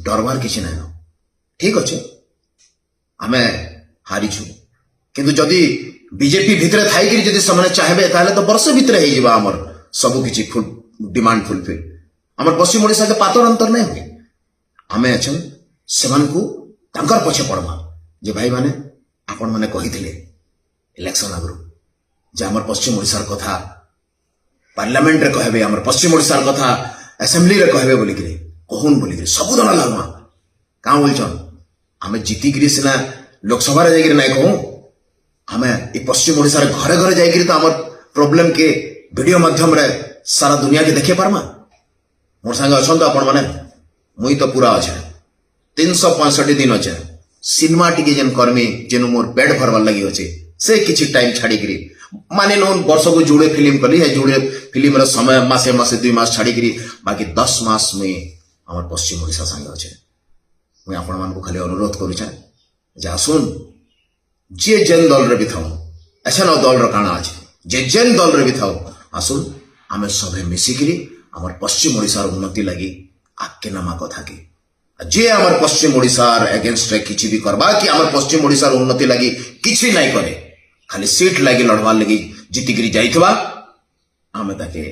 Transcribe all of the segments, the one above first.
डरवार किसी ना ठीक अच्छे आमे हारीछु किंतु जदि बीजेपी भितर थाई जदि से चाहे तो वर्ष भितर होमर सबू किसी डिमांड फुलफिल आम पश्चिम ओडिशा के पातर अंतर नहीं हुए आमे अच्छन से पछे पड़मा जे भाई माने आपण माने कही इलेक्शन आगु जे आम पश्चिम ओडिशार कथा पार्लियामेंट रे कहबे आम पश्चिम ओडिशार कथा असेंबली रे कहबे बोलिक कहून बोलिक सब दल लागमा क्या बोलछन आम जीतिक सीना लोकसभा जाकर ना कहूँ आम ये पश्चिम ओडिशार घरे घरे जाकर तो आम प्रोब्लेम के वीडियो माध्यम रे सारा दुनिया के देखे पारमा मोर संगे अच्छा तो आपण मैंने मुई तो पूरा अच्छे 365 दिन अच्छे सिनेमा टी जेन कर्मी जेन मोर पेट भरवार लगी अच्छे से किसी टाइम छाड़ी माने नो वर्ष को जुड़े फिल्म कली है जुड़े फिल्म रे समय मासे मासे 2 मास छाड़ी बाकी 10 मास मुई आम पश्चिम ओडिशा संगे अच्छे मुई आपण मान को खाली अनुरोध करुचे जे आसुन जे जेन दल रे भी थाऊ ऐसा न दल रो काना अच्छे जे जेन दल रे भी थाऊ आसुन आमे सभे मिसिकरी आमर पश्चिम ओडिशार उन्नति लगी आके नामा कथा की जे आमर पश्चिम ओडिशार एगेंस्ट रे किछि भी करबा कि आमर पश्चिम ओडिशार उन्नति लगी किछि नहीं करे खाली सीट लगी लड़वार लगी जीतिकरी जाइथबा आमे ताके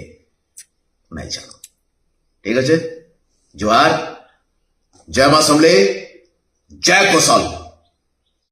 नहीं छाड़ो ठीक अच्छे जोहार जय मां समले जय कौशल।